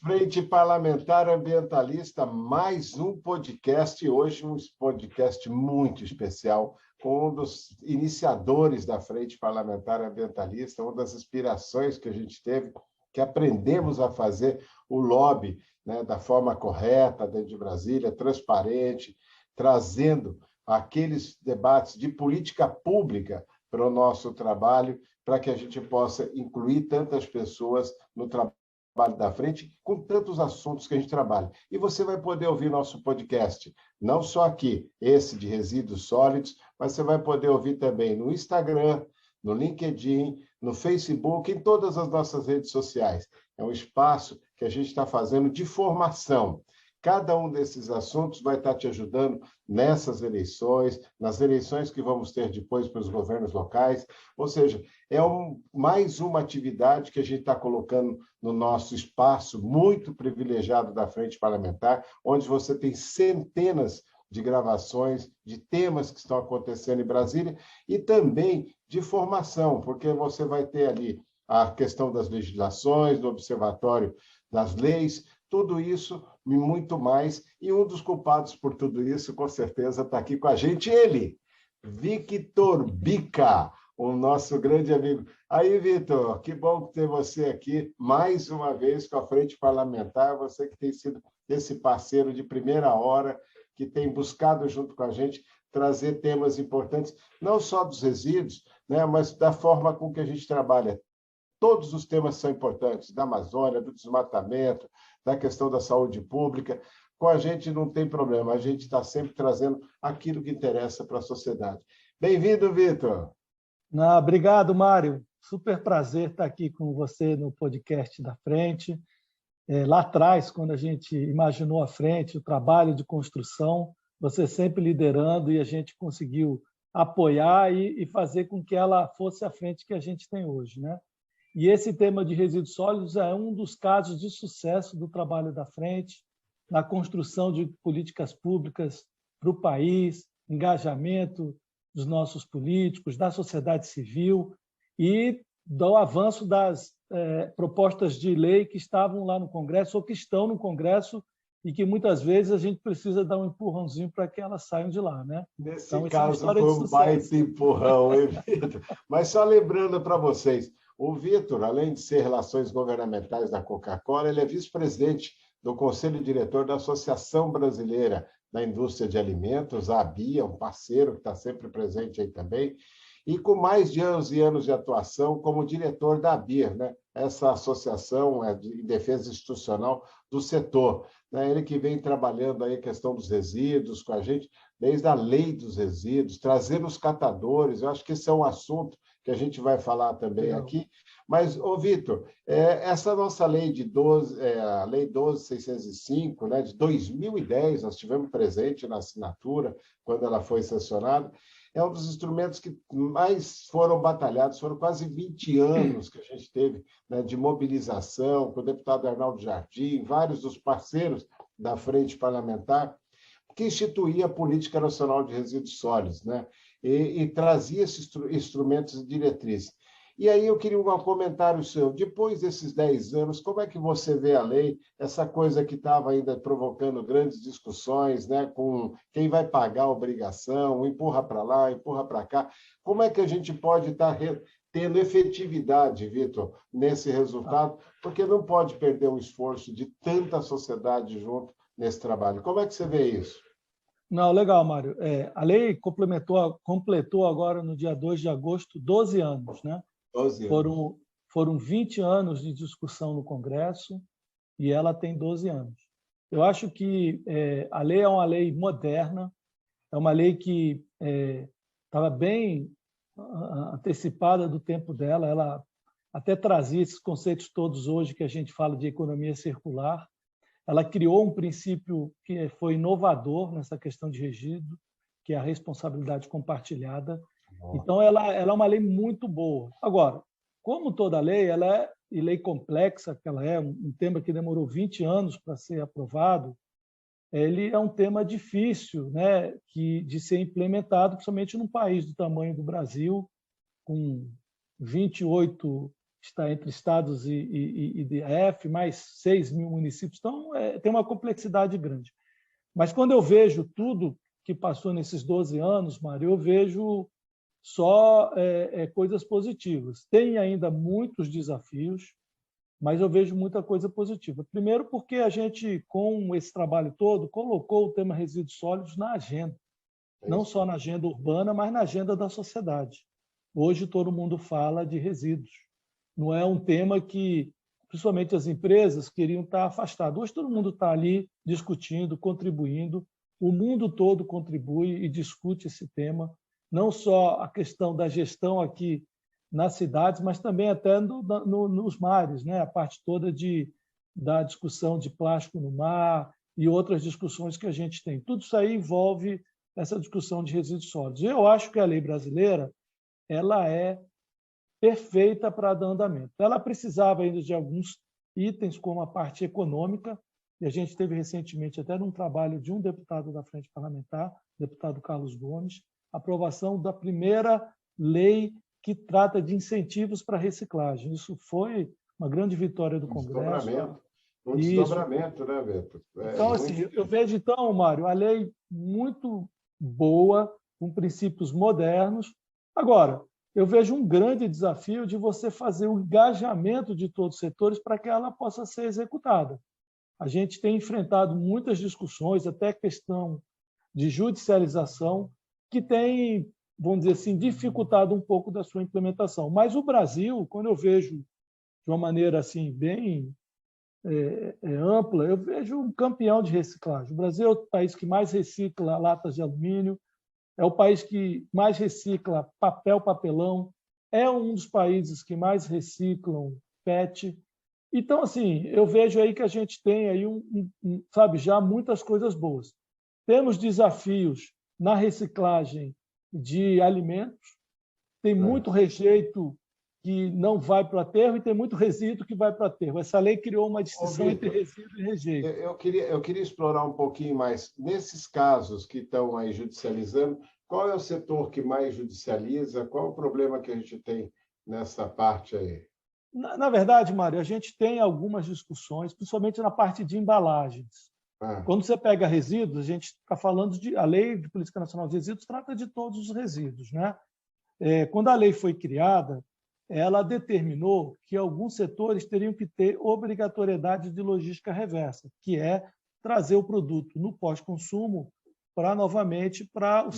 Frente Parlamentar Ambientalista, mais um podcast, hoje um podcast muito especial, com um dos iniciadores da Frente Parlamentar Ambientalista, uma das inspirações que a gente teve, que aprendemos a fazer o lobby, né, da forma correta, dentro de Brasília, transparente, trazendo aqueles debates de política pública para o nosso trabalho, para que a gente possa incluir tantas pessoas no trabalho da frente, com tantos assuntos que a gente trabalha. E você vai poder ouvir nosso podcast, não só aqui, esse de resíduos sólidos, mas você vai poder ouvir também no Instagram, no LinkedIn, no Facebook, em todas as nossas redes sociais. É um espaço que a gente está fazendo de formação. Cada um desses assuntos vai estar te ajudando nessas eleições, nas eleições que vamos ter depois para os governos locais. Ou seja, é mais uma atividade que a gente está colocando no nosso espaço muito privilegiado da Frente Parlamentar, onde você tem centenas de gravações de temas que estão acontecendo em Brasília e também de formação, porque você vai ter ali a questão das legislações, do observatório das leis, tudo isso e muito mais. E um dos culpados por tudo isso, com certeza, está aqui com a gente, ele, Victor Bica, o nosso grande amigo. Aí, Vitor, que bom ter você aqui mais uma vez com a Frente Parlamentar, você que tem sido esse parceiro de primeira hora, que tem buscado junto com a gente trazer temas importantes, não só dos resíduos, né, mas da forma com que a gente trabalha. Todos os temas são importantes, da Amazônia, do desmatamento, da questão da saúde pública. Com a gente não tem problema, a gente está sempre trazendo aquilo que interessa para a sociedade. Bem-vindo, Vitor. Obrigado, Mário. Super prazer estar aqui com você no podcast da Frente. Lá atrás, quando a gente imaginou a Frente, o trabalho de construção, você sempre liderando e a gente conseguiu apoiar e fazer com que ela fosse a frente que a gente tem hoje, né? E esse tema de resíduos sólidos é um dos casos de sucesso do trabalho da Frente, na construção de políticas públicas para o país, engajamento dos nossos políticos, da sociedade civil e do avanço das propostas de lei que estavam lá no Congresso ou que estão no Congresso e que muitas vezes a gente precisa dar um empurrãozinho para que elas saiam de lá, né? Nesse então, caso, foi um baita empurrão, hein, Vitor? Mas só lembrando para vocês, o Vitor, além de ser Relações Governamentais da Coca-Cola, ele é vice-presidente do Conselho Diretor da Associação Brasileira da Indústria de Alimentos, a ABIA, um parceiro que está sempre presente aí também, e com mais de anos e anos de atuação como diretor da ABIR, né? Essa associação de defesa institucional do setor. Né? Ele que vem trabalhando aí a questão dos resíduos com a gente, desde a lei dos resíduos, trazendo os catadores, eu acho que esse é um assunto que a gente vai falar também aqui. Mas, ô Vitor, essa nossa lei de a Lei 12.605, né, de 2010, nós tivemos presente na assinatura, quando ela foi sancionada, é um dos instrumentos que mais foram batalhados, foram quase 20 anos que a gente teve, né, de mobilização, com o deputado Arnaldo Jardim, vários dos parceiros da Frente Parlamentar, que instituía a Política Nacional de Resíduos Sólidos, né, e trazia esses instrumentos de diretriz. E aí eu queria um comentário seu. Depois desses 10 anos, como é que você vê a lei, essa coisa que estava ainda provocando grandes discussões, né, com quem vai pagar a obrigação, empurra para lá, empurra para cá. Como é que a gente pode estar tendo efetividade, Vitor, nesse resultado? Porque não pode perder o esforço de tanta sociedade junto nesse trabalho. Como é que você vê isso? Não, legal, Mário. A lei completou agora, no dia 2 de agosto, 12 anos, né? 12 anos. Foram 20 anos de discussão no Congresso e ela tem 12 anos. Eu acho que a lei é uma lei moderna, é uma lei que estava bem antecipada do tempo dela, ela até trazia esses conceitos todos hoje que a gente fala de economia circular. Ela criou um princípio que foi inovador nessa questão de resíduo, que é a responsabilidade compartilhada. Então, ela é uma lei muito boa. Agora, como toda lei, e lei complexa, que ela é um tema que demorou 20 anos para ser aprovado, ele é um tema difícil, né, de ser implementado, principalmente num país do tamanho do Brasil, com 28 está entre estados e DF, mais 6 mil municípios. Então, tem uma complexidade grande. Mas quando eu vejo tudo que passou nesses 12 anos, Mário, eu vejo só coisas positivas. Tem ainda muitos desafios, mas eu vejo muita coisa positiva. Primeiro porque a gente, com esse trabalho todo, colocou o tema resíduos sólidos na agenda. Não só na agenda urbana, mas na agenda da sociedade. Hoje todo mundo fala de resíduos. Não é um tema que, principalmente as empresas, queriam estar afastadas. Hoje todo mundo está ali discutindo, contribuindo. O mundo todo contribui e discute esse tema. Não só a questão da gestão aqui nas cidades, mas também até nos mares, né? A parte toda da discussão de plástico no mar e outras discussões que a gente tem. Tudo isso aí envolve essa discussão de resíduos sólidos. Eu acho que a lei brasileira ela é perfeita para dar andamento. Ela precisava ainda de alguns itens, como a parte econômica, e a gente teve recentemente, até num trabalho de um deputado da Frente Parlamentar, deputado Carlos Gomes, a aprovação da primeira lei que trata de incentivos para reciclagem. Isso foi uma grande vitória do Congresso. Um desdobramento, né, Beto? Então, assim, eu vejo, então, Mário, a lei muito boa, com princípios modernos. Agora, eu vejo um grande desafio de você fazer o engajamento de todos os setores para que ela possa ser executada. A gente tem enfrentado muitas discussões, até questão de judicialização, que tem, vamos dizer assim, dificultado um pouco da sua implementação. Mas o Brasil, quando eu vejo de uma maneira assim bem ampla, eu vejo um campeão de reciclagem. O Brasil é o país que mais recicla latas de alumínio, é o país que mais recicla papel, papelão, é um dos países que mais reciclam PET. Então, assim, eu vejo aí que a gente tem aí sabe, já muitas coisas boas. Temos desafios na reciclagem de alimentos, tem muito rejeito que não vai para o aterro e tem muito resíduo que vai para o aterro. Essa lei criou uma distinção entre resíduo e rejeito. Eu queria explorar um pouquinho mais. Nesses casos que estão aí judicializando, qual é o setor que mais judicializa? Qual é o problema que a gente tem nessa parte aí? Na verdade, Mário, a gente tem algumas discussões, principalmente na parte de embalagens. Quando você pega resíduos, a gente está falando a Lei de Política Nacional de Resíduos trata de todos os resíduos, né? Quando a lei foi criada, ela determinou que alguns setores teriam que ter obrigatoriedade de logística reversa, que é trazer o produto no pós-consumo novamente para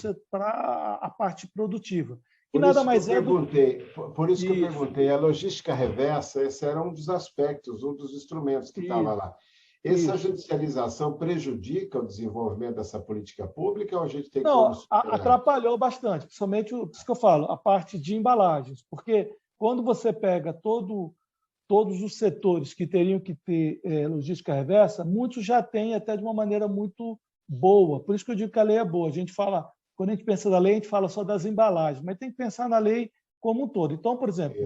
a parte produtiva. Por isso que eu perguntei, a logística reversa, esse era um dos aspectos, um dos instrumentos que estava lá. Essa judicialização prejudica o desenvolvimento dessa política pública ou a gente tem como superar? Atrapalhou bastante, principalmente isso que eu falo, a parte de embalagens, porque quando você pega todos os setores que teriam que ter logística reversa, muitos já têm até de uma maneira muito boa. Por isso que eu digo que a lei é boa. A gente fala, quando a gente pensa na lei, a gente fala só das embalagens, mas tem que pensar na lei como um todo. Então, por exemplo,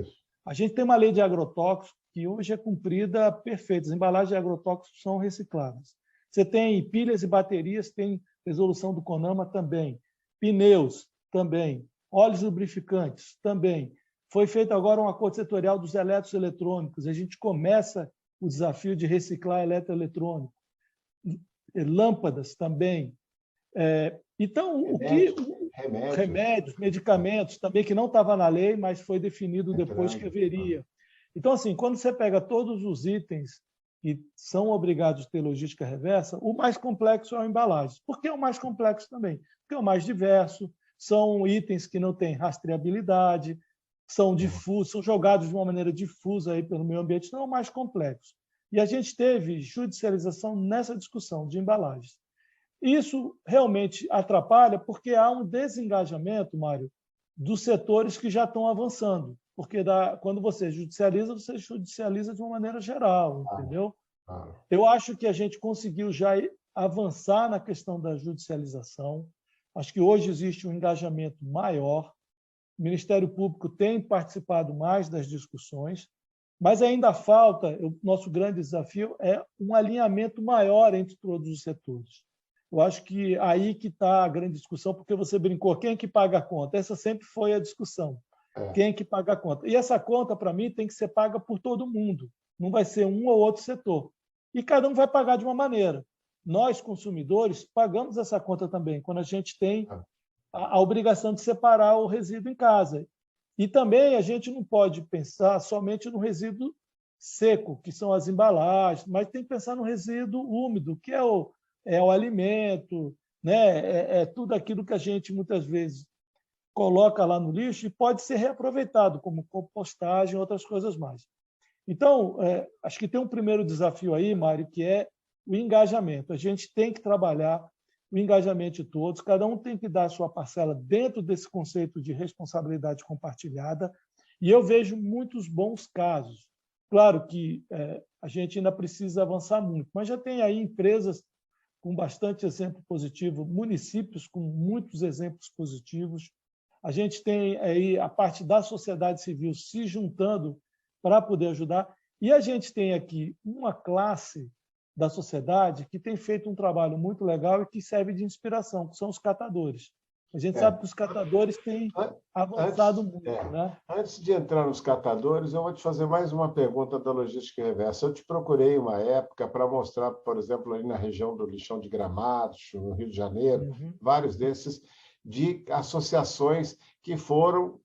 a gente tem uma lei de agrotóxicos que hoje é cumprida perfeita. As embalagens de agrotóxicos são recicláveis. Você tem pilhas e baterias, tem resolução do CONAMA também. Pneus também. Óleos lubrificantes também. Foi feito agora um acordo setorial dos eletrônicos. A gente começa o desafio de reciclar eletroeletrônico. Lâmpadas também. Então, remédios, medicamentos também, que não estava na lei, mas foi definido depois que haveria. Então, assim, quando você pega todos os itens que são obrigados a ter logística reversa, o mais complexo é a embalagem. Por que é o mais complexo também? Porque é o mais diverso, são itens que não têm rastreabilidade, são difusos, são jogados de uma maneira difusa aí pelo meio ambiente, então é o mais complexo. E a gente teve judicialização nessa discussão de embalagens. Isso realmente atrapalha porque há um desengajamento, Mário, dos setores que já estão avançando. Porque quando você judicializa de uma maneira geral, entendeu? Eu acho que a gente conseguiu já avançar na questão da judicialização. Acho que hoje existe um engajamento maior. O Ministério Público tem participado mais das discussões, mas ainda falta, o nosso grande desafio é um alinhamento maior entre todos os setores. Eu acho que aí que está a grande discussão, porque você brincou, quem é que paga a conta? Essa sempre foi a discussão. quem que paga a conta. E essa conta, para mim, tem que ser paga por todo mundo. Não vai ser um ou outro setor. E cada um vai pagar de uma maneira. Nós, consumidores, pagamos essa conta também, quando a gente tem a obrigação de separar o resíduo em casa. E também a gente não pode pensar somente no resíduo seco, que são as embalagens, mas tem que pensar no resíduo úmido, que é o alimento, né? É tudo aquilo que a gente muitas vezes coloca lá no lixo e pode ser reaproveitado, como compostagem e outras coisas mais. Então, acho que tem um primeiro desafio aí, Mário, que é o engajamento. A gente tem que trabalhar o engajamento de todos, cada um tem que dar a sua parcela dentro desse conceito de responsabilidade compartilhada, e eu vejo muitos bons casos. Claro que a gente ainda precisa avançar muito, mas já tem aí empresas com bastante exemplo positivo, municípios com muitos exemplos positivos. A gente tem aí a parte da sociedade civil se juntando para poder ajudar, e a gente tem aqui uma classe da sociedade que tem feito um trabalho muito legal e que serve de inspiração, que são os catadores. A gente sabe que os catadores têm avançado muito. Né? Antes de entrar nos catadores, eu vou te fazer mais uma pergunta da logística reversa. Eu te procurei uma época para mostrar, por exemplo, ali na região do Lixão de Gramados, no Rio de Janeiro, vários desses, de associações que foram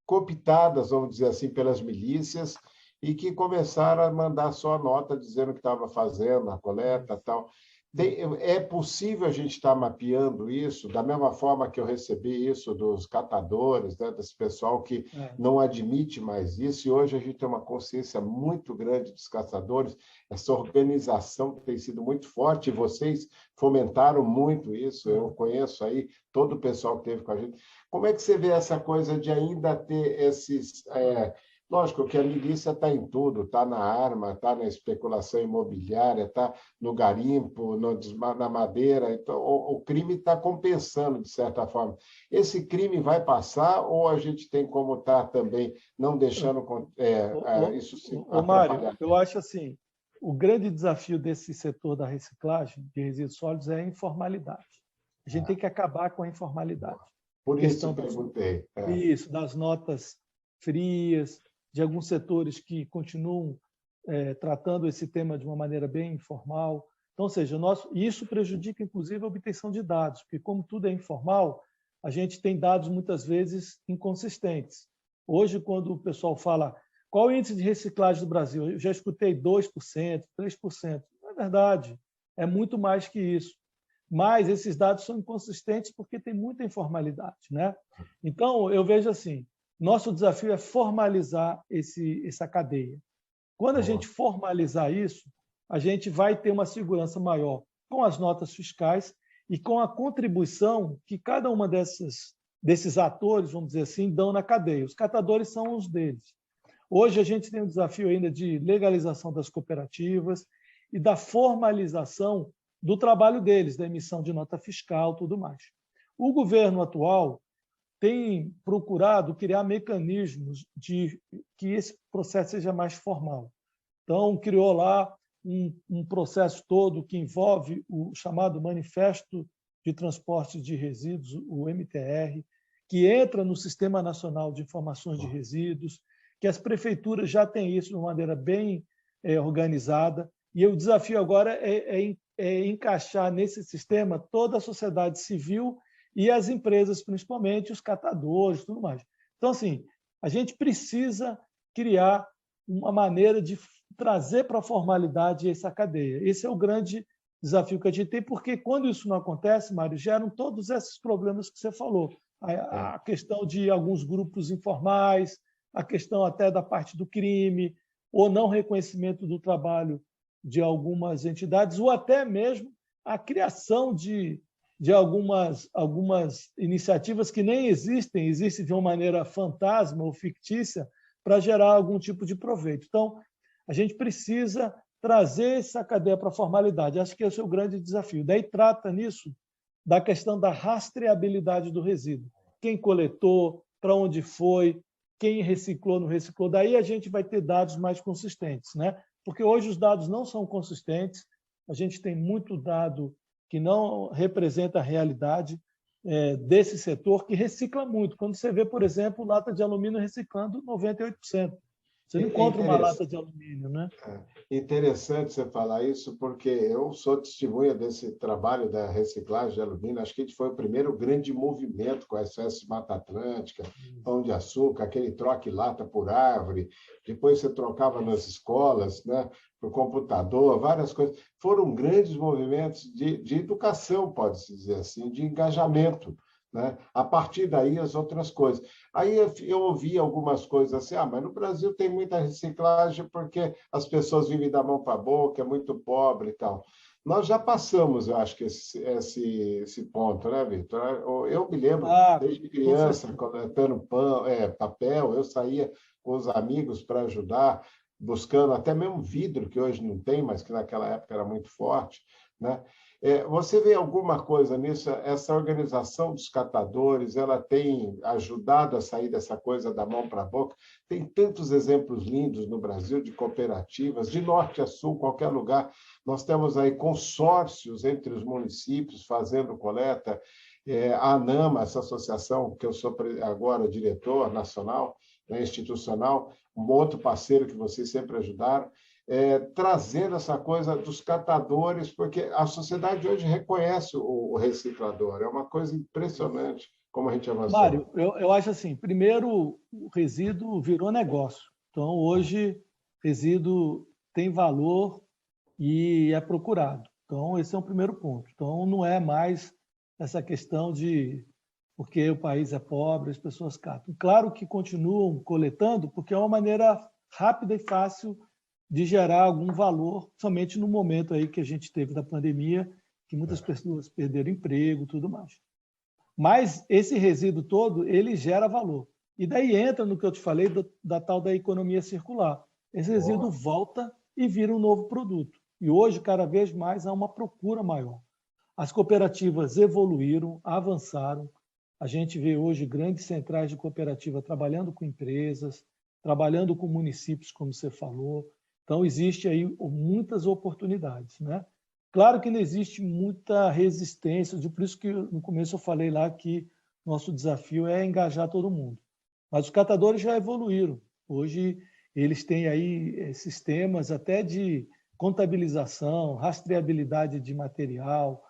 cooptadas, vamos dizer assim, pelas milícias, e que começaram a mandar só nota dizendo que estava fazendo a coleta e tal. É possível a gente estar mapeando isso, da mesma forma que eu recebi isso dos catadores, né, desse pessoal que não admite mais isso, e hoje a gente tem uma consciência muito grande dos catadores, essa organização que tem sido muito forte, e vocês fomentaram muito isso, eu conheço aí todo o pessoal que esteve com a gente. Como é que você vê essa coisa de ainda ter esses... Lógico que a milícia está em tudo, está na arma, está na especulação imobiliária, está no garimpo, na madeira. Então, o crime está compensando, de certa forma. Esse crime vai passar ou a gente tem como estar também não deixando isso se atrapalhar? Mário, eu acho assim, o grande desafio desse setor da reciclagem de resíduos sólidos é a informalidade. A gente tem que acabar com a informalidade. Por isso eu perguntei. Isso, das notas frias, de alguns setores que continuam tratando esse tema de uma maneira bem informal. Então, ou seja, isso prejudica, inclusive, a obtenção de dados, porque, como tudo é informal, a gente tem dados, muitas vezes, inconsistentes. Hoje, quando o pessoal fala qual o índice de reciclagem do Brasil, eu já escutei 2%, 3%. Não é verdade, é muito mais que isso. Mas esses dados são inconsistentes porque tem muita informalidade. Né? Então, eu vejo assim, nosso desafio é formalizar essa cadeia. Quando a gente formalizar isso, a gente vai ter uma segurança maior com as notas fiscais e com a contribuição que cada uma desses atores, vamos dizer assim, dão na cadeia. Os catadores são os deles. Hoje a gente tem um desafio ainda de legalização das cooperativas e da formalização do trabalho deles, da emissão de nota fiscal, tudo mais. O governo atual tem procurado criar mecanismos de que esse processo seja mais formal. Então, criou lá um processo todo que envolve o chamado Manifesto de Transporte de Resíduos, o MTR, que entra no Sistema Nacional de Informações de Resíduos, que as prefeituras já têm isso de uma maneira bem organizada, e o desafio agora é encaixar nesse sistema toda a sociedade civil e as empresas, principalmente os catadores, tudo mais. Então, assim, a gente precisa criar uma maneira de trazer para a formalidade essa cadeia. Esse é o grande desafio que a gente tem, porque quando isso não acontece, Mário, geram todos esses problemas que você falou. A questão de alguns grupos informais, a questão até da parte do crime, ou não reconhecimento do trabalho de algumas entidades, ou até mesmo a criação de algumas iniciativas que nem existem de uma maneira fantasma ou fictícia para gerar algum tipo de proveito. Então, a gente precisa trazer essa cadeia para a formalidade. Acho que esse é o grande desafio. Daí trata nisso da questão da rastreabilidade do resíduo. Quem coletou, para onde foi, quem reciclou, não reciclou. Daí a gente vai ter dados mais consistentes, né? Porque hoje os dados não são consistentes, a gente tem muito dado que não representa a realidade. desse setor que recicla muito. Quando você vê, por exemplo, lata de alumínio reciclando 98%. Você não encontra uma lata de alumínio, né? É interessante você falar isso, porque eu sou testemunha desse trabalho da reciclagem de alumínio. Acho que a gente foi o primeiro grande movimento com a SOS Mata Atlântica, Pão de Açúcar, aquele troque lata por árvore. Depois você trocava nas escolas, né, para o computador, várias coisas. Foram grandes movimentos de educação, pode-se dizer assim, de engajamento, né? A partir daí, as outras coisas. Aí eu ouvi algumas coisas assim, mas no Brasil tem muita reciclagem porque as pessoas vivem da mão para a boca, é muito pobre e tal. Nós já passamos, eu acho que esse ponto, né, Vitor? Eu me lembro, desde criança, coletando papel, eu saía com os amigos para ajudar, buscando até mesmo vidro, que hoje não tem, mas que naquela época era muito forte, né? Você vê alguma coisa nisso? Essa organização dos catadores, ela tem ajudado a sair dessa coisa da mão para a boca? Tem tantos exemplos lindos no Brasil de cooperativas, de norte a sul, qualquer lugar. Nós temos aí consórcios entre os municípios fazendo coleta. A ANAMA, essa associação que eu sou agora diretor nacional, né, institucional, um outro parceiro que vocês sempre ajudaram, trazer essa coisa dos catadores, porque a sociedade hoje reconhece o reciclador. É uma coisa impressionante como a gente avançou. Mário, eu acho assim, primeiro, o resíduo virou negócio. Então, hoje, resíduo tem valor e é procurado. Então, esse é o primeiro ponto. Então, não é mais essa questão de porque o país é pobre, as pessoas catam. Claro que continuam coletando, porque é uma maneira rápida e fácil de gerar algum valor, somente no momento aí que a gente teve da pandemia, que muitas pessoas perderam emprego e tudo mais. Mas esse resíduo todo, ele gera valor. E daí entra no que eu te falei da tal da economia circular. Esse resíduo volta e vira um novo produto. E hoje, cada vez mais, há uma procura maior. As cooperativas evoluíram, avançaram. A gente vê hoje grandes centrais de cooperativa trabalhando com empresas, trabalhando com municípios, como você falou. Então, existe aí muitas oportunidades, né? Claro que não existe muita resistência, por isso que no começo eu falei lá que nosso desafio é engajar todo mundo. Mas os catadores já evoluíram. Hoje, eles têm aí sistemas até de contabilização, rastreabilidade de material.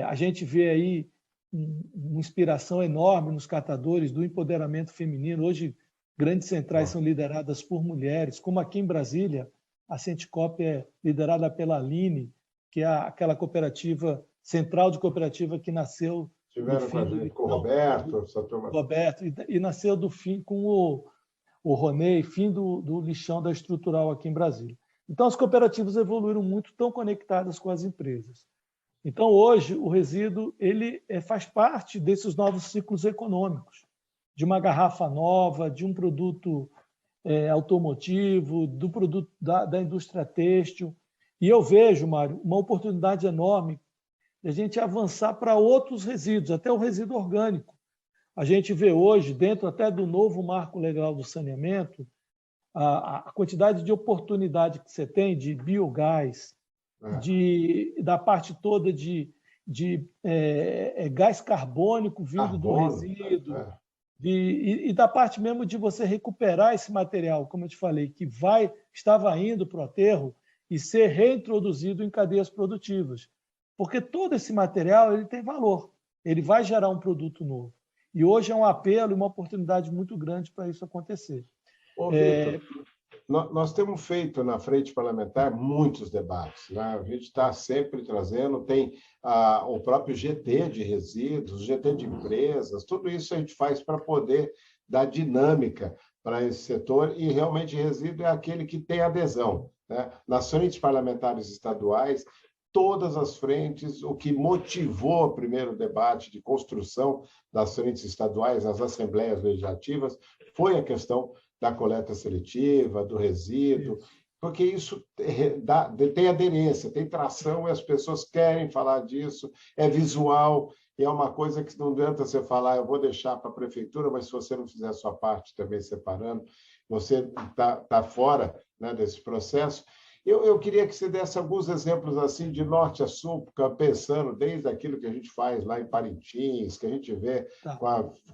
A gente vê aí uma inspiração enorme nos catadores do empoderamento feminino. Hoje, grandes centrais são lideradas por mulheres, como aqui em Brasília, a Centicop é liderada pela Aline, que é aquela cooperativa, central de cooperativa que nasceu Tiveram com a gente, com o Roberto, e nasceu do fim com o Ronei, fim do lixão da estrutural aqui em Brasília. Então, as cooperativas evoluíram muito, estão conectadas com as empresas. Então, hoje, o resíduo ele faz parte desses novos ciclos econômicos, de uma garrafa nova, de um produto automotivo, do produto da indústria têxtil. E eu vejo, Mário, uma oportunidade enorme de a gente avançar para outros resíduos, até o resíduo orgânico. A gente vê hoje, dentro até do novo marco legal do saneamento, a quantidade de oportunidade que você tem de biogás, da parte toda de gás carbônico vindo do resíduo, e da parte mesmo de você recuperar esse material, como eu te falei, que estava indo para o aterro e ser reintroduzido em cadeias produtivas. Porque todo esse material ele tem valor, ele vai gerar um produto novo. E hoje é um apelo e uma oportunidade muito grande para isso acontecer. Vitor, nós temos feito na Frente Parlamentar muitos debates, né? A gente está sempre trazendo, tem o próprio GT de resíduos, GT de empresas, tudo isso a gente faz para poder dar dinâmica para esse setor, e realmente resíduo é aquele que tem adesão, né? Nas frentes parlamentares estaduais, todas as frentes, o que motivou o primeiro debate de construção das frentes estaduais, nas assembleias legislativas, foi a questão da coleta seletiva, do resíduo, porque isso tem aderência, tem tração e as pessoas querem falar disso, é visual, e é uma coisa que não adianta você falar, eu vou deixar para a prefeitura, mas se você não fizer a sua parte também separando, você está fora, né, desse processo. Eu queria que você desse alguns exemplos assim de norte a sul, pensando desde aquilo que a gente faz lá em Parintins, que a gente vê Tá.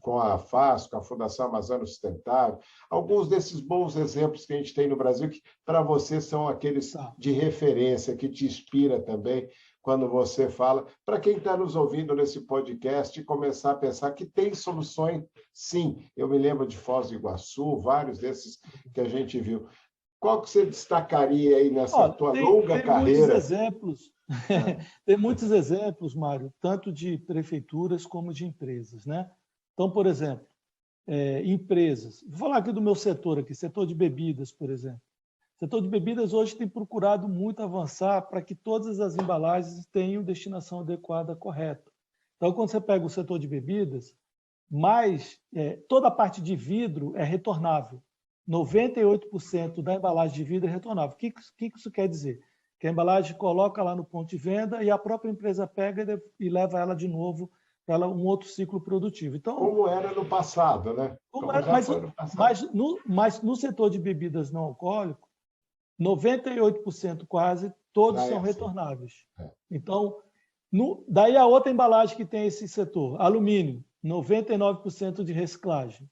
com a FAS, com a Fundação Amazônia Sustentável, alguns desses bons exemplos que a gente tem no Brasil, que para você são aqueles Tá. de referência, que te inspira também quando você fala, para quem está nos ouvindo nesse podcast, começar a pensar que tem soluções, sim. Eu me lembro de Foz do Iguaçu, vários desses que a gente viu. Qual que você destacaria aí nessa tua longa carreira? Muitos exemplos, tem muitos exemplos, Mário, tanto de prefeituras como de empresas, né? Então, por exemplo, empresas. Vou falar aqui do meu setor aqui, setor de bebidas, por exemplo. O setor de bebidas hoje tem procurado muito avançar para que todas as embalagens tenham destinação adequada, correta. Então, quando você pega o setor de bebidas, toda a parte de vidro é retornável. 98% da embalagem de vidro é retornável. O que isso quer dizer? Que a embalagem coloca lá no ponto de venda e a própria empresa pega e leva ela de novo para um outro ciclo produtivo. Então, como era no passado, né? Mas no setor de bebidas não alcoólicas, 98% quase, todos são retornáveis. Então, daí a outra embalagem que tem esse setor, alumínio, 99% de reciclagem.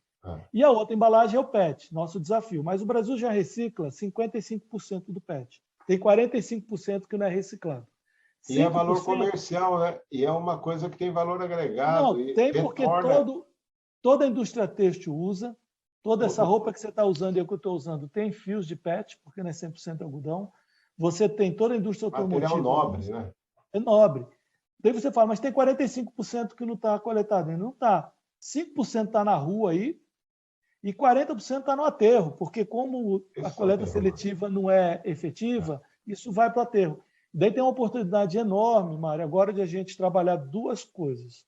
E a outra embalagem é o PET, nosso desafio. Mas o Brasil já recicla 55% do PET. Tem 45% que não é reciclado. 5%... E é valor comercial, né? E é uma coisa que tem valor agregado. Não, tem porque toda a indústria têxtil usa, toda essa roupa que você está usando e eu que eu estou usando tem fios de PET, porque não é 100% algodão. Você tem toda a indústria automotiva. Material nobre, né? É nobre. Daí você fala, mas tem 45% que não está coletado. Não está. 5% está na rua aí e 40% está no aterro, porque como a coleta seletiva não é efetiva, isso vai para o aterro. Daí tem uma oportunidade enorme, Mário, agora de a gente trabalhar duas coisas.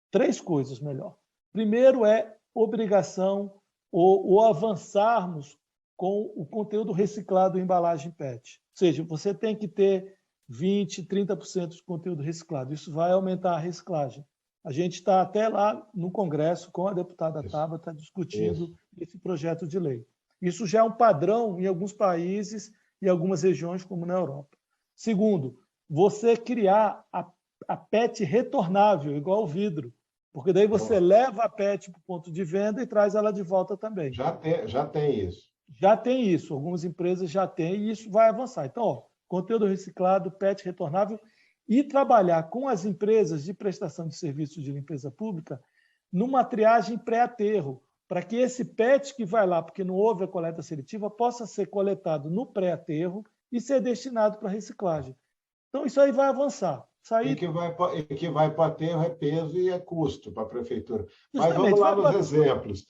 Três coisas, melhor. Primeiro é obrigação ou avançarmos com o conteúdo reciclado em embalagem PET. Ou seja, você tem que ter 20%, 30% de conteúdo reciclado. Isso vai aumentar a reciclagem. A gente está até lá no Congresso, com a deputada Tabata, discutindo esse projeto de lei. Isso já é um padrão em alguns países e algumas regiões, como na Europa. Segundo, você criar a PET retornável, igual ao vidro, porque daí você leva a PET para o ponto de venda e traz ela de volta também. Já tem isso. Já tem isso. Algumas empresas já têm e isso vai avançar. Então, conteúdo reciclado, PET retornável e trabalhar com as empresas de prestação de serviços de limpeza pública numa triagem pré-aterro, para que esse PET que vai lá, porque não houve a coleta seletiva, possa ser coletado no pré-aterro e ser destinado para reciclagem. Então, isso aí vai avançar. E que vai para aterro é peso e é custo para a prefeitura. Justamente, mas vamos lá nos exemplos.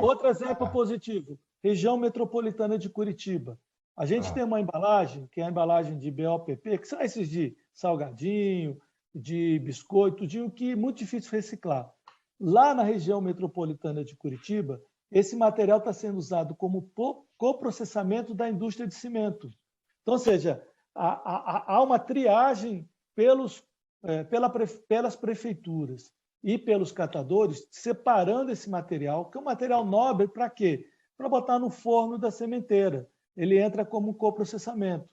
Outro exemplo positivo, região metropolitana de Curitiba. A gente tem uma embalagem, que é a embalagem de BOPP, que são esses de salgadinho, de biscoito, que é muito difícil reciclar. Lá na região metropolitana de Curitiba, esse material está sendo usado como coprocessamento da indústria de cimento. Então, ou seja, há uma triagem pelas prefeituras e pelos catadores, separando esse material, que é um material nobre para quê? Para botar no forno da sementeira. Ele entra como coprocessamento.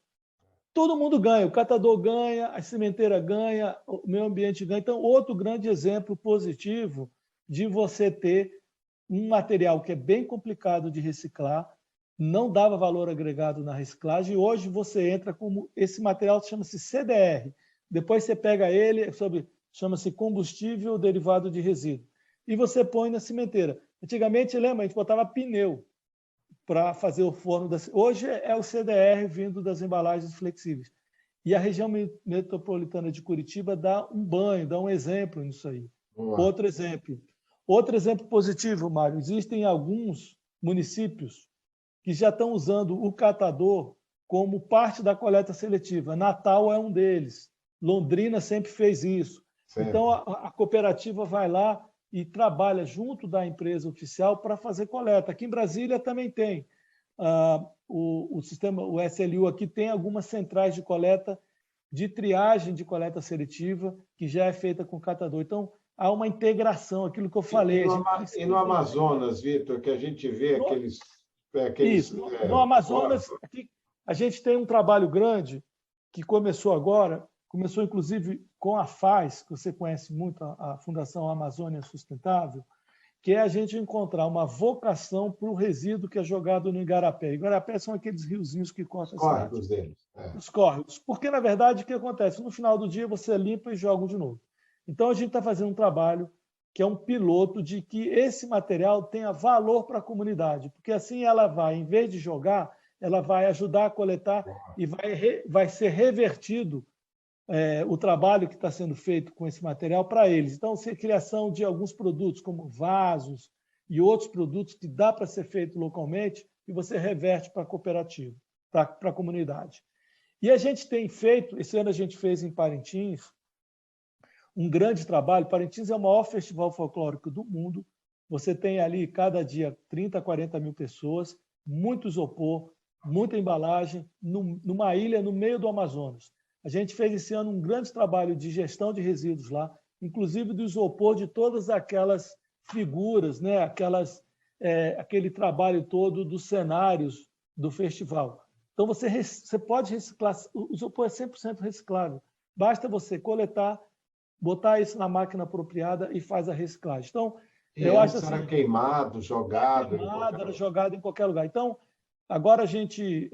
Todo mundo ganha, o catador ganha, a sementeira ganha, o meio ambiente ganha. Então, outro grande exemplo positivo de você ter um material que é bem complicado de reciclar, não dava valor agregado na reciclagem, e hoje você entra como esse material chama-se CDR. Depois você pega ele, chama-se combustível derivado de resíduo, e você põe na cimenteira. Antigamente, lembra, a gente botava pneu para fazer o forno. Hoje é o CDR vindo das embalagens flexíveis. E a região metropolitana de Curitiba dá um banho, dá um exemplo nisso aí. Outro exemplo positivo, Mário, existem alguns municípios que já estão usando o catador como parte da coleta seletiva. Natal é um deles. Londrina sempre fez isso. Sempre. Então, a cooperativa vai lá e trabalha junto da empresa oficial para fazer coleta. Aqui em Brasília também tem. O sistema, o SLU aqui tem algumas centrais de coleta, de triagem de coleta seletiva, que já é feita com catador. Então, há uma integração, aquilo que eu falei. E no Amazonas, Vitor, que a gente vê aqueles... Isso, no Amazonas, aqui, A gente tem um trabalho grande que começou agora, começou inclusive com a FAS, que você conhece muito, a Fundação Amazônia Sustentável, que é a gente encontrar uma vocação para o resíduo que é jogado no igarapé. Igarapé são aqueles riozinhos que cortam a cidade. Córregos deles. Os córregos. Porque, na verdade, o que acontece? No final do dia, você limpa e joga de novo. Então, a gente está fazendo um trabalho que é um piloto de que esse material tenha valor para a comunidade, porque assim ela vai, em vez de jogar, ela vai ajudar a coletar e vai ser revertido o trabalho que está sendo feito com esse material para eles. Então, a criação de alguns produtos, como vasos e outros produtos que dá para ser feito localmente e você reverte para a cooperativa, para a comunidade. E a gente tem feito, esse ano a gente fez em Parintins, um grande trabalho. Parintins é o maior festival folclórico do mundo. Você tem ali, cada dia, 30, 40 mil pessoas, muito isopor, muita embalagem, numa ilha no meio do Amazonas. A gente fez esse ano um grande trabalho de gestão de resíduos lá, inclusive do isopor de todas aquelas figuras, né? Aquele trabalho todo dos cenários do festival. Então, você pode reciclar, o isopor é 100% reciclável. Basta você coletar, botar isso na máquina apropriada e faz a reciclagem. Então, eu acho assim... Era queimado, jogado... Era jogado em qualquer lugar. Então, agora a gente...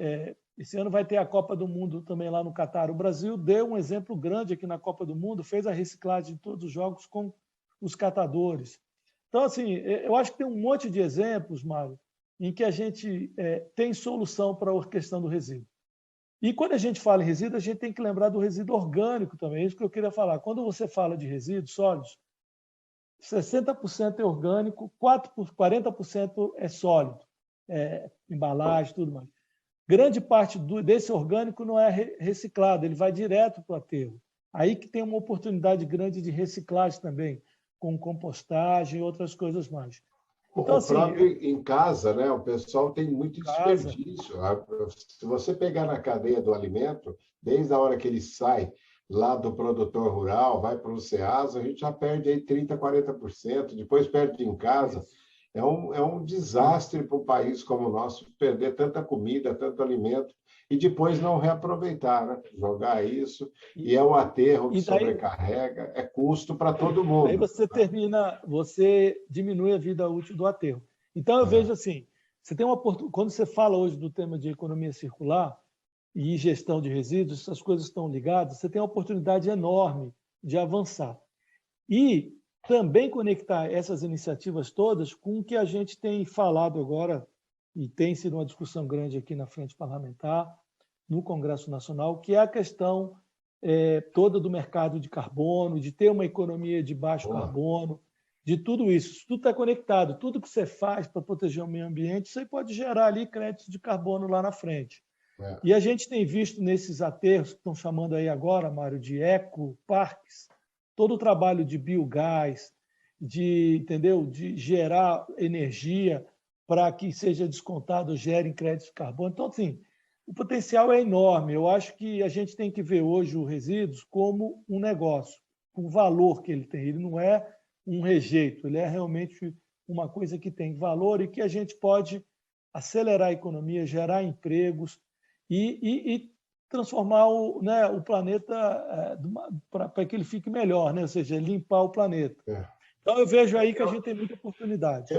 esse ano vai ter a Copa do Mundo também lá no Catar. O Brasil deu um exemplo grande aqui na Copa do Mundo, fez a reciclagem de todos os jogos com os catadores. Então, assim, eu acho que tem um monte de exemplos, Mário, em que a gente tem solução para a questão do resíduo. E quando a gente fala em resíduo, a gente tem que lembrar do resíduo orgânico também, é isso que eu queria falar. Quando você fala de resíduos sólidos, 60% é orgânico, 40% é sólido, embalagem, tudo mais. Grande parte desse orgânico não é reciclado, ele vai direto para o aterro. Aí que tem uma oportunidade grande de reciclagem também, com compostagem e outras coisas mais. Então, assim, próprio em casa, né? O pessoal tem muito desperdício. Se você pegar na cadeia do alimento, desde a hora que ele sai lá do produtor rural, vai para o Ceasa, a gente já perde aí 30%, 40%, depois perde em casa. É um desastre para um país como o nosso perder tanta comida, tanto alimento, e depois não reaproveitar, né? Jogar isso, e é o aterro que sobrecarrega, é custo para todo mundo. Aí você diminui a vida útil do aterro. Então, eu vejo assim, quando você fala hoje do tema de economia circular e gestão de resíduos, essas coisas estão ligadas, você tem uma oportunidade enorme de avançar. E também conectar essas iniciativas todas com o que a gente tem falado agora, e tem sido uma discussão grande aqui na Frente Parlamentar, no Congresso Nacional, que é a questão toda do mercado de carbono, de ter uma economia de baixo carbono, de tudo isso. Isso tudo está conectado. Tudo que você faz para proteger o meio ambiente, você pode gerar ali créditos de carbono lá na frente. E a gente tem visto nesses aterros, que estão chamando aí agora, Mário, de ecoparques, todo o trabalho de biogás, de gerar energia para que seja descontado, gerem créditos de carbono. Então, assim, o potencial é enorme. Eu acho que a gente tem que ver hoje o resíduos como um negócio, o valor que ele tem. Ele não é um rejeito, ele é realmente uma coisa que tem valor e que a gente pode acelerar a economia, gerar empregos e transformar o planeta para que ele fique melhor, né? Ou seja, limpar o planeta. Então, eu vejo aí que a gente tem muita oportunidade.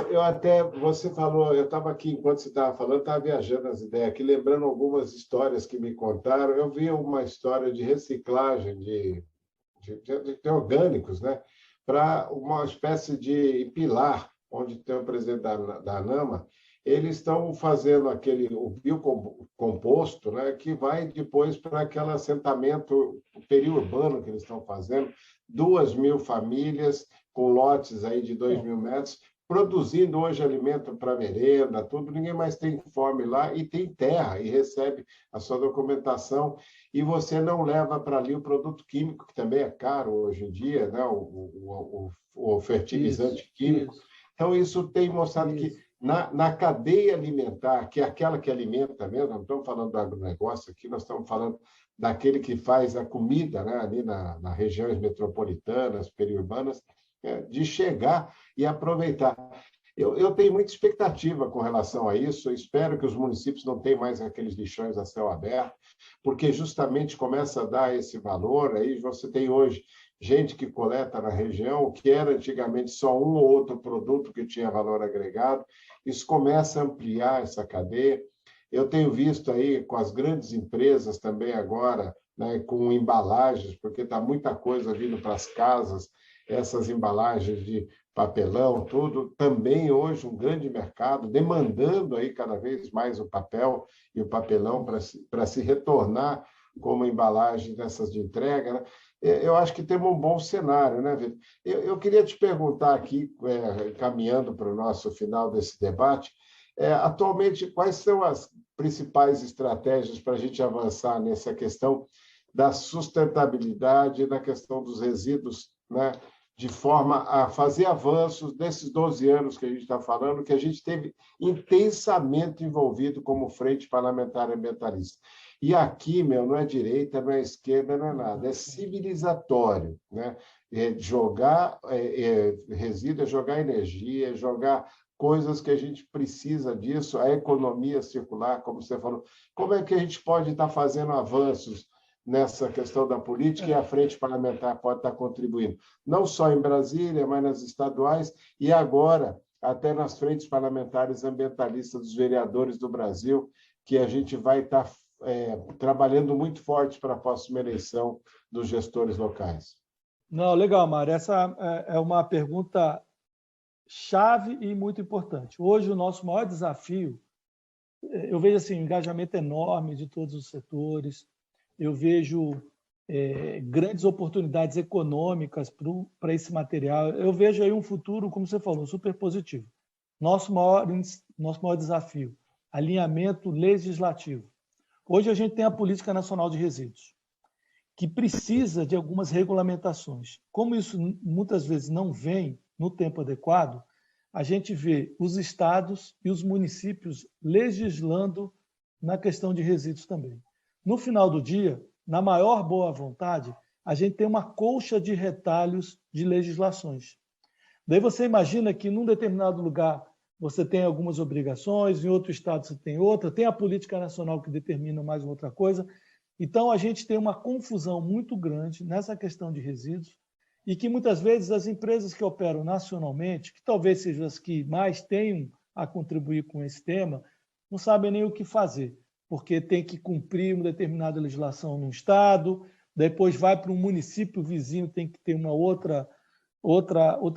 Você falou, eu estava aqui, enquanto você estava falando, estava viajando as ideias aqui, lembrando algumas histórias que me contaram. Eu vi uma história de reciclagem de orgânicos, né? Para uma espécie de pilar, onde tem o presidente da ANAMA, eles estão fazendo o biocomposto, né? Que vai depois para aquele assentamento periurbano que eles estão fazendo, 2.000 famílias, com lotes aí de 2.000 metros, produzindo hoje alimento para merenda, tudo, ninguém mais tem fome lá e tem terra e recebe a sua documentação e você não leva para ali o produto químico, que também é caro hoje em dia, né? o fertilizante químico. Então, isso tem mostrado que na cadeia alimentar, que é aquela que alimenta mesmo, não estamos falando do agronegócio aqui, nós estamos falando daquele que faz a comida, né? Ali nas regiões metropolitanas, periurbanas, de chegar e aproveitar. Eu tenho muita expectativa com relação a isso. Eu espero que os municípios não tenham mais aqueles lixões a céu aberto, porque justamente começa a dar esse valor. Aí você tem hoje gente que coleta na região, o que era antigamente só um ou outro produto que tinha valor agregado. Isso começa a ampliar essa cadeia. Eu tenho visto aí com as grandes empresas também agora, né, com embalagens, porque está muita coisa vindo para as casas, essas embalagens de papelão, tudo, também hoje um grande mercado, demandando aí cada vez mais o papel e o papelão para se retornar como embalagem dessas de entrega, né? Eu acho que temos um bom cenário, né, Vitor? Eu queria te perguntar aqui, caminhando para o nosso final desse debate, atualmente, quais são as principais estratégias para a gente avançar nessa questão da sustentabilidade, na questão dos resíduos, né? De forma a fazer avanços desses 12 anos que a gente está falando, que a gente teve intensamente envolvido como Frente Parlamentar Ambientalista. E aqui, não é direita, não é esquerda, não é nada, é civilizatório, né? Jogar resíduo, é jogar energia, é jogar coisas que a gente precisa disso, a economia circular, como você falou. Como é que a gente pode estar fazendo avanços nessa questão da política e a Frente Parlamentar pode estar contribuindo, não só em Brasília, mas nas estaduais e agora até nas frentes parlamentares ambientalistas dos vereadores do Brasil, que a gente vai estar trabalhando muito forte para a próxima eleição dos gestores locais. Não, legal, Mário. Essa é uma pergunta chave e muito importante. Hoje, o nosso maior desafio, eu vejo assim, um engajamento enorme de todos os setores, eu vejo grandes oportunidades econômicas para esse material. Eu vejo aí um futuro, como você falou, super positivo. Nosso maior desafio, alinhamento legislativo. Hoje a gente tem a Política Nacional de Resíduos, que precisa de algumas regulamentações. Como isso muitas vezes não vem no tempo adequado, a gente vê os estados e os municípios legislando na questão de resíduos também. No final do dia, na maior boa vontade, a gente tem uma colcha de retalhos de legislações. Daí você imagina que num determinado lugar você tem algumas obrigações, em outro estado você tem outra, tem a política nacional que determina mais outra coisa. Então, a gente tem uma confusão muito grande nessa questão de resíduos e que muitas vezes as empresas que operam nacionalmente, que talvez sejam as que mais tenham a contribuir com esse tema, não sabem nem o que fazer, porque tem que cumprir uma determinada legislação no estado, depois vai para um município vizinho, tem que ter uma outra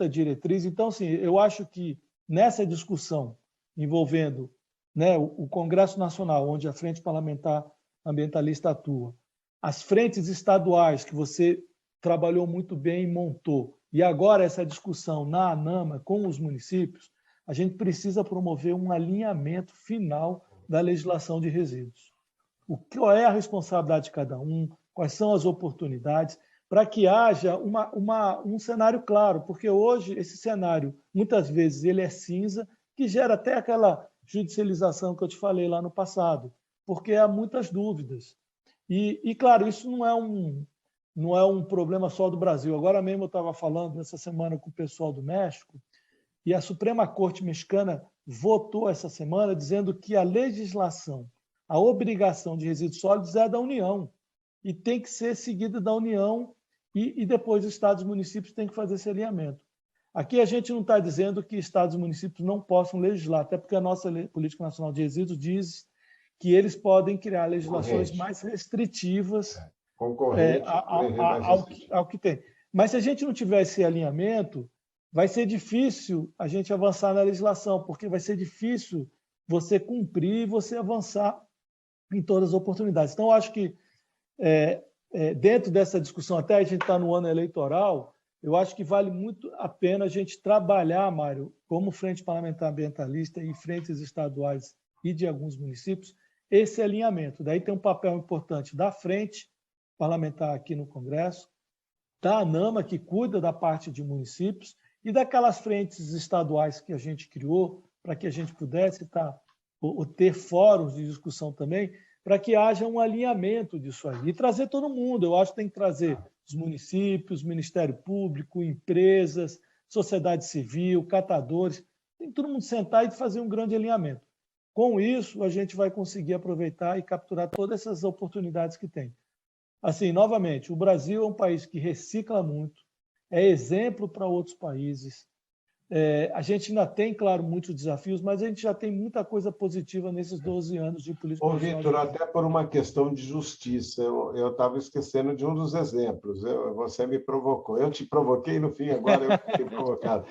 diretriz. Então, assim, eu acho que nessa discussão envolvendo, né, o Congresso Nacional, onde a Frente Parlamentar Ambientalista atua, as frentes estaduais, que você trabalhou muito bem e montou, e agora essa discussão na ANAMA com os municípios, a gente precisa promover um alinhamento final da legislação de resíduos. Qual é a responsabilidade de cada um, quais são as oportunidades, para que haja um cenário claro, porque hoje esse cenário, muitas vezes, ele é cinza, que gera até aquela judicialização que eu te falei lá no passado, porque há muitas dúvidas. E claro, isso não é um problema só do Brasil. Agora mesmo eu estava falando essa semana com o pessoal do México, e a Suprema Corte Mexicana votou essa semana dizendo que a legislação, a obrigação de resíduos sólidos é da União, e tem que ser seguida da União, e depois os estados e municípios têm que fazer esse alinhamento. Aqui a gente não está dizendo que estados e municípios não possam legislar, até porque a nossa Política Nacional de Resíduos diz que eles podem criar legislações mais restritivas ao que tem. Mas se a gente não tiver esse alinhamento, vai ser difícil a gente avançar na legislação, porque vai ser difícil você cumprir e você avançar em todas as oportunidades. Então, eu acho que dentro dessa discussão, até a gente está no ano eleitoral, eu acho que vale muito a pena a gente trabalhar, Mário, como Frente Parlamentar Ambientalista e frentes estaduais e de alguns municípios, esse alinhamento. Daí tem um papel importante da Frente Parlamentar aqui no Congresso, da ANAMA, que cuida da parte de municípios, e daquelas frentes estaduais que a gente criou para que a gente pudesse ter fóruns de discussão também, para que haja um alinhamento disso aí. E trazer todo mundo. Eu acho que tem que trazer os municípios, Ministério Público, empresas, sociedade civil, catadores, tem que todo mundo sentar e fazer um grande alinhamento. Com isso, a gente vai conseguir aproveitar e capturar todas essas oportunidades que tem. Assim, novamente, o Brasil é um país que recicla muito, é exemplo para outros países. A gente ainda tem, claro, muitos desafios, mas a gente já tem muita coisa positiva nesses 12 anos de política Ô, nacional. Vitor, até por uma questão de justiça, eu estava esquecendo de um dos exemplos. Você me provocou. Eu te provoquei, no fim, agora eu fiquei provocado.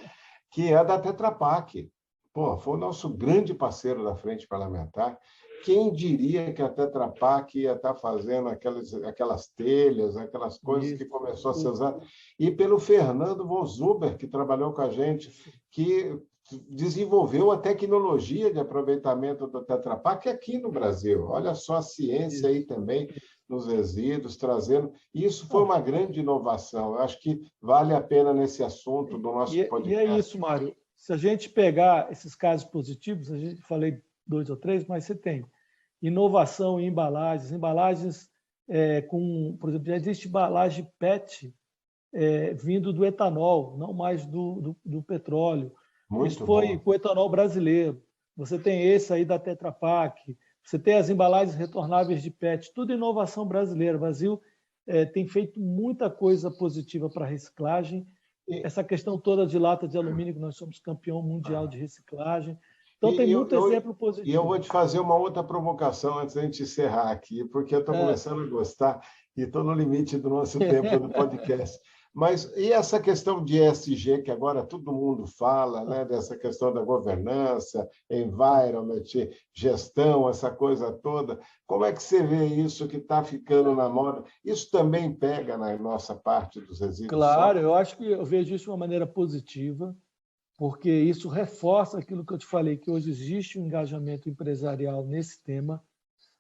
Que é da Tetra Pak. Pô, foi o nosso grande parceiro da Frente Parlamentar. Quem diria que a Tetra Pak ia estar fazendo aquelas telhas, aquelas coisas que começou a ser usada? E pelo Fernando von Zuber, que trabalhou com a gente, que desenvolveu a tecnologia de aproveitamento da Tetra Pak aqui no Brasil. Olha só a ciência aí também nos resíduos, trazendo. Isso foi uma grande inovação. Eu acho que vale a pena nesse assunto do nosso podcast. E é isso, Mário. Se a gente pegar esses casos positivos, a gente falei 2 ou 3, mas você tem inovação em embalagens por exemplo, já existe embalagem PET vindo do etanol, não mais do petróleo. Muito Isso foi com o etanol brasileiro. Você tem esse aí da Tetra Pak, você tem as embalagens retornáveis de PET, tudo inovação brasileira. O Brasil tem feito muita coisa positiva para a reciclagem. Essa questão toda de lata de alumínio, que nós somos campeão mundial de reciclagem. Então, tem muito exemplo positivo. E eu vou te fazer uma outra provocação antes da gente encerrar aqui, porque eu estou começando a gostar e estou no limite do nosso tempo do podcast. Mas e essa questão de ESG, que agora todo mundo fala, né, dessa questão da governança, environment, gestão, essa coisa toda, como é que você vê isso que está ficando na moda? Isso também pega na nossa parte dos resíduos? Claro, eu acho que eu vejo isso de uma maneira positiva, porque isso reforça aquilo que eu te falei, que hoje existe um engajamento empresarial nesse tema.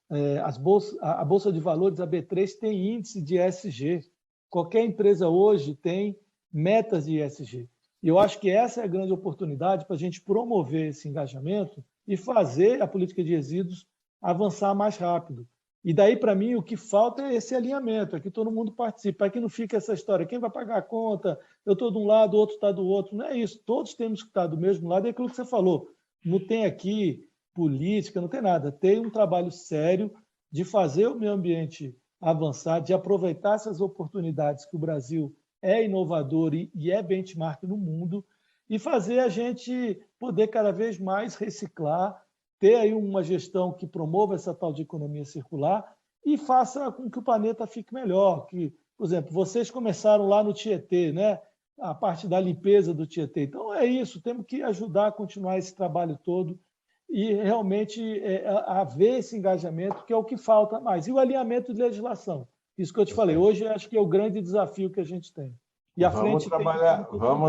A Bolsa de Valores, a B3, tem índice de ESG. Qualquer empresa hoje tem metas de ESG. E eu acho que essa é a grande oportunidade para a gente promover esse engajamento e fazer a política de resíduos avançar mais rápido. E daí, para mim, o que falta é esse alinhamento, é que todo mundo participe, para que não fique essa história, quem vai pagar a conta, eu estou de um lado, o outro está do outro. Não é isso, todos temos que estar do mesmo lado, é aquilo que você falou. Não tem aqui política, não tem nada. Tem um trabalho sério de fazer o meio ambiente avançar, de aproveitar essas oportunidades que o Brasil é inovador e é benchmark no mundo, e fazer a gente poder cada vez mais reciclar, ter aí uma gestão que promova essa tal de economia circular e faça com que o planeta fique melhor. Que, por exemplo, vocês começaram lá no Tietê, né? A parte da limpeza do Tietê. Então, é isso, temos que ajudar a continuar esse trabalho todo e realmente haver esse engajamento, que é o que falta mais. E o alinhamento de legislação. Isso que eu te falei, hoje acho que é o grande desafio que a gente tem. E vamos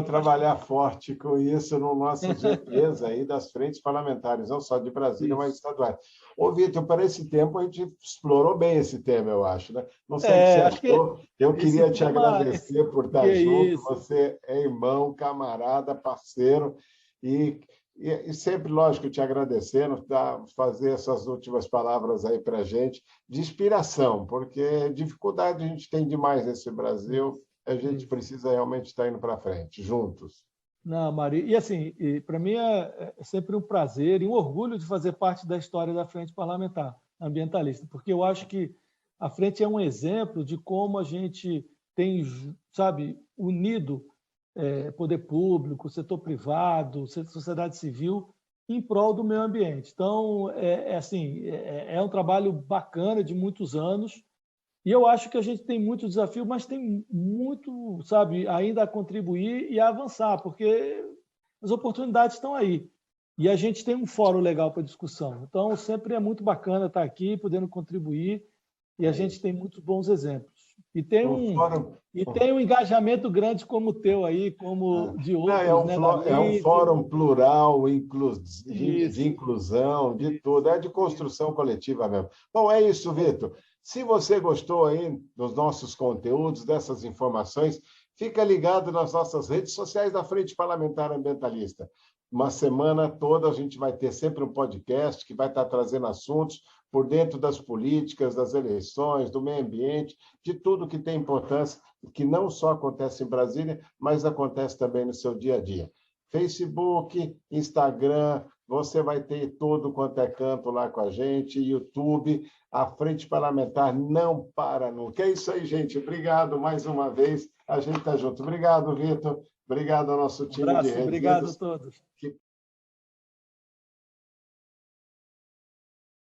trabalhar forte com isso no nosso GPs aí das frentes parlamentares, não só de Brasília, mas estaduais. Ô, Vitor, para esse tempo a gente explorou bem esse tema, eu acho, né? Não sei o que você achou. Eu queria te agradecer por estar junto. Você é irmão, camarada, parceiro e sempre, lógico, te agradecendo, fazer essas últimas palavras aí para a gente de inspiração, porque dificuldade a gente tem demais nesse Brasil. A gente precisa realmente estar indo para frente, juntos. Não, Mari, e assim, para mim é sempre um prazer e um orgulho de fazer parte da história da Frente Parlamentar Ambientalista, porque eu acho que a Frente é um exemplo de como a gente tem, sabe, unido poder público, setor privado, sociedade civil, em prol do meio ambiente. Então, é um trabalho bacana de muitos anos. E eu acho que a gente tem muito desafio, mas tem muito, sabe, ainda a contribuir e a avançar, porque as oportunidades estão aí. E a gente tem um fórum legal para discussão. Então, sempre é muito bacana estar aqui, podendo contribuir, e a gente tem muitos bons exemplos. E tem um engajamento grande como o teu aí, como de outros. É um fórum plural, de inclusão, de tudo. É de construção coletiva mesmo. Bom, é isso, Vitor. Se você gostou aí dos nossos conteúdos, dessas informações, fica ligado nas nossas redes sociais da Frente Parlamentar Ambientalista. Uma semana toda a gente vai ter sempre um podcast que vai estar trazendo assuntos por dentro das políticas, das eleições, do meio ambiente, de tudo que tem importância, que não só acontece em Brasília, mas acontece também no seu dia a dia. Facebook, Instagram, você vai ter todo quanto é canto lá com a gente, YouTube, a Frente Parlamentar não para nunca. É isso aí, gente. Obrigado mais uma vez. A gente está junto. Obrigado, Vitor. Obrigado ao nosso time de Obrigado a Rede todos.